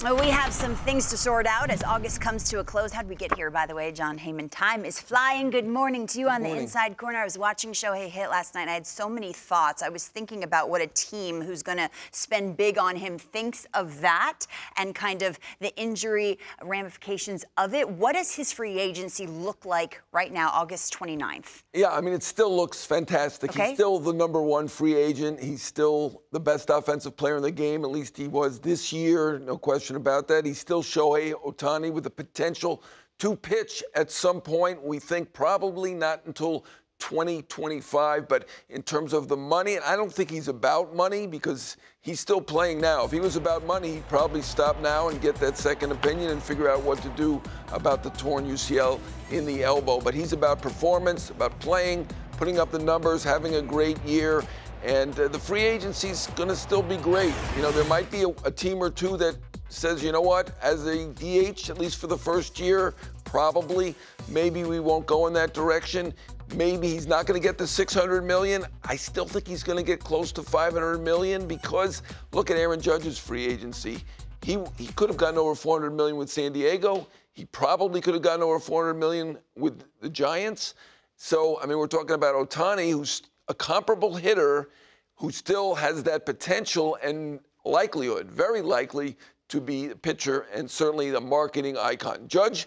Well, we have some things to sort out as August comes to a close. How'd we get here, by the way, Jon Heyman? Time is flying. Good morning to you on the inside corner. I was watching Shohei hit last night, and I had so many thoughts. I was thinking about what a team who's going to spend big on him thinks of that and kind of the injury ramifications of it. What does his free agency look like right now, August 29th? Yeah, I mean, it still looks fantastic. Okay. He's still the #1 free agent. He's still the best offensive player in the game. At least he was this year. No question about that. He's still Shohei Ohtani with the potential to pitch at some point. We think probably not until 2025. But in terms of the money, I don't think he's about money because he's still playing now. If he was about money, he'd probably stop now and get that second opinion and figure out what to do about the torn UCL in the elbow. But he's about performance, about playing, putting up the numbers, having a great year. And the free agency's going to still be great. You know, there might be a team or two that says, you know what, as a DH, at least for the first year, probably, maybe we won't go in that direction. Maybe he's not going to get the $600 million. I still think he's going to get close to $500 million because look at Aaron Judge's free agency. He could have gotten over $400 million with San Diego. He probably could have gotten over $400 million with the Giants. So, I mean, we're talking about Ohtani, who's a comparable hitter who still has that potential and likelihood, very likely, to be a pitcher and certainly the marketing icon. Judge,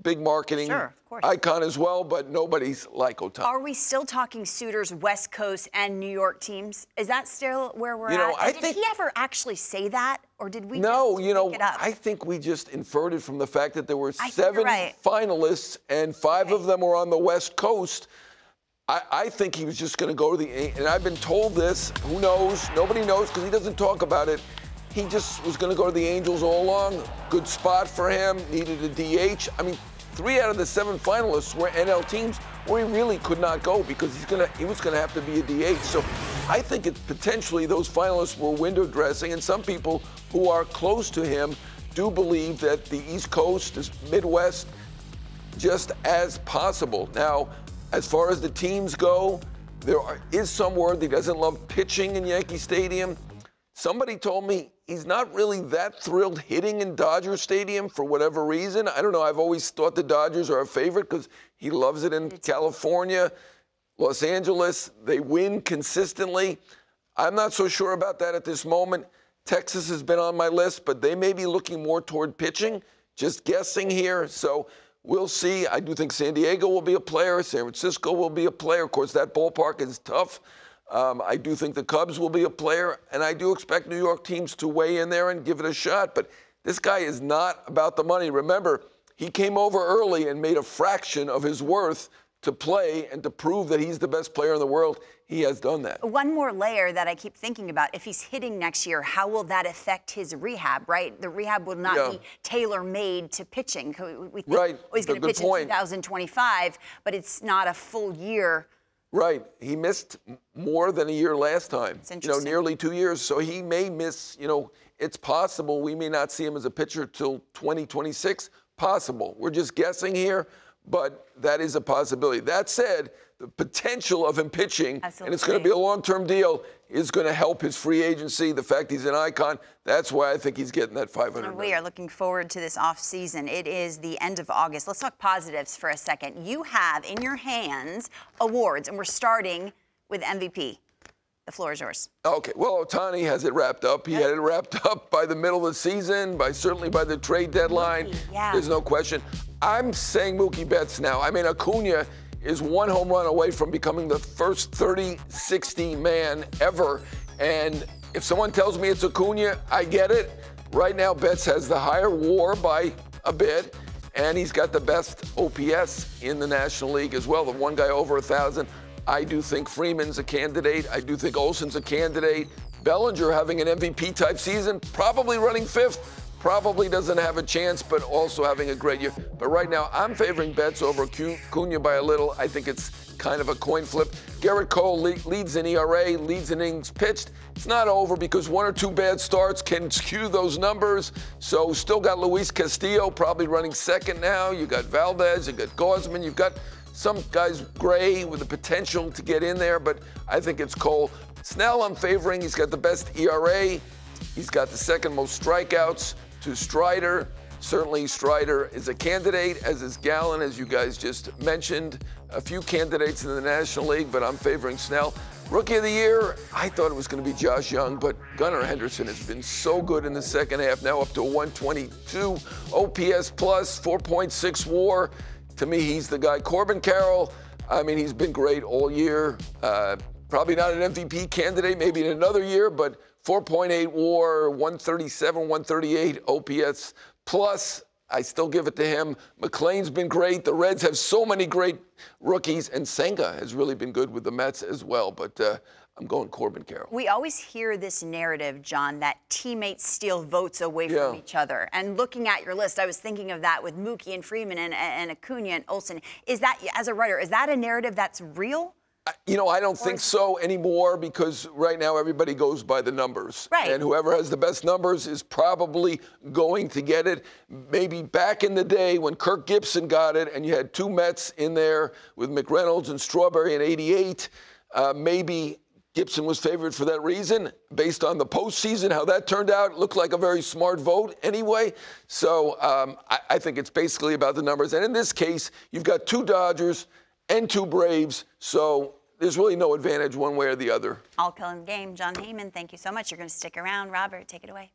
big marketing icon as well, but nobody's like Ohtani. Are we still talking suitors, West Coast and New York teams? Is that still where we're at? Did he ever actually say that, or did we just make it up? I think we just inferred it from the fact that there were 7 finalists and 5 of them were on the West Coast. I think he was just going to go to the, and I've been told this, who knows? Nobody knows because he doesn't talk about it. He just was going to go to the Angels all along. Good spot for him, needed a DH. I mean, 3 out of the 7 finalists were NL teams where he really could not go because he was going to have to be a DH. So I think it's potentially those finalists were window dressing, and some people who are close to him do believe that the East Coast is Midwest just as possible. Now, as far as the teams go, there is some word that he doesn't love pitching in Yankee Stadium. Somebody told me he's not really that thrilled hitting in Dodger Stadium for whatever reason. I don't know. I've always thought the Dodgers are a favorite because he loves it in California, Los Angeles. They win consistently. I'm not so sure about that at this moment. Texas has been on my list, but they may be looking more toward pitching. Just guessing here. So we'll see. I do think San Diego will be a player. San Francisco will be a player. Of course, that ballpark is tough. I do think the Cubs will be a player, and I do expect New York teams to weigh in there and give it a shot. But this guy is not about the money. Remember, he came over early and made a fraction of his worth to play and to prove that he's the best player in the world. He has done that. One more layer that I keep thinking about, if he's hitting next year, how will that affect his rehab, right? The rehab will not be tailor-made to pitching. We think he's going to pitch in 2025, but it's not a full year. Right. He missed more than a year last time. It's interesting. Nearly 2 years. So he may miss, it's possible we may not see him as a pitcher till 2026. Possible. We're just guessing here, but that is a possibility. That said, the potential of him pitching, and it's going to be a long-term deal, is going to help his free agency. The fact he's an icon, that's why I think he's getting that $500 million. We are looking forward to this offseason. It is the end of August. Let's talk positives for a second. You have in your hands awards, and we're starting with MVP. The floor is yours. Okay, well, Ohtani has it wrapped up. He had it wrapped up by the middle of the season, certainly by the trade deadline. There's no question. I'm saying Mookie Betts now. I mean, Acuna is 1 home run away from becoming the first 30-60 man ever. And if someone tells me it's Acuna, I get it. Right now, Betts has the higher WAR by a bit, and he's got the best OPS in the National League as well. The one guy over 1,000. I do think Freeman's a candidate. I do think Olsen's a candidate. Bellinger having an MVP-type season, probably running 5th. Probably doesn't have a chance, but also having a great year. But right now, I'm favoring Betts over Acuna by a little. I think it's kind of a coin flip. Garrett Cole leads in ERA, leads in innings pitched. It's not over because 1 or 2 bad starts can skew those numbers. So still got Luis Castillo probably running 2nd now. You got Valdez, you got Gausman, you've got some guys, Gray, with the potential to get in there, but I think it's Cole. Snell I'm favoring. He's got the best ERA. He's got the 2nd most strikeouts. to Strider. Certainly Strider is a candidate, as is Gallen, as you guys just mentioned. A few candidates in the National League, but I'm favoring Snell. Rookie of the Year, I thought it was going to be Josh Young, but Gunnar Henderson has been so good in the second half, now up to 122 OPS plus, 4.6 WAR. To me, he's the guy. Corbin Carroll, I mean, he's been great all year. Probably not an MVP candidate, maybe in another year, but 4.8 WAR, 137, 138 OPS plus. I still give it to him. McClain's been great. The Reds have so many great rookies, and Senga has really been good with the Mets as well. But I'm going Corbin Carroll. We always hear this narrative, John, that teammates steal votes away from each other. And looking at your list, I was thinking of that with Mookie and Freeman and Acuna and Olsen. Is that, as a writer, is that a narrative that's real? You know, I don't think so anymore, because right now everybody goes by the numbers. Right. And whoever has the best numbers is probably going to get it. Maybe back in the day when Kirk Gibson got it and you had two Mets in there with McReynolds and Strawberry in '88, maybe Gibson was favored for that reason. Based on the postseason, how that turned out, it looked like a very smart vote anyway. So I think it's basically about the numbers. And in this case, you've got two Dodgers and two Braves, so there's really no advantage one way or the other. All killing the game. Jon Heyman, thank you so much. You're going to stick around. Robert, take it away.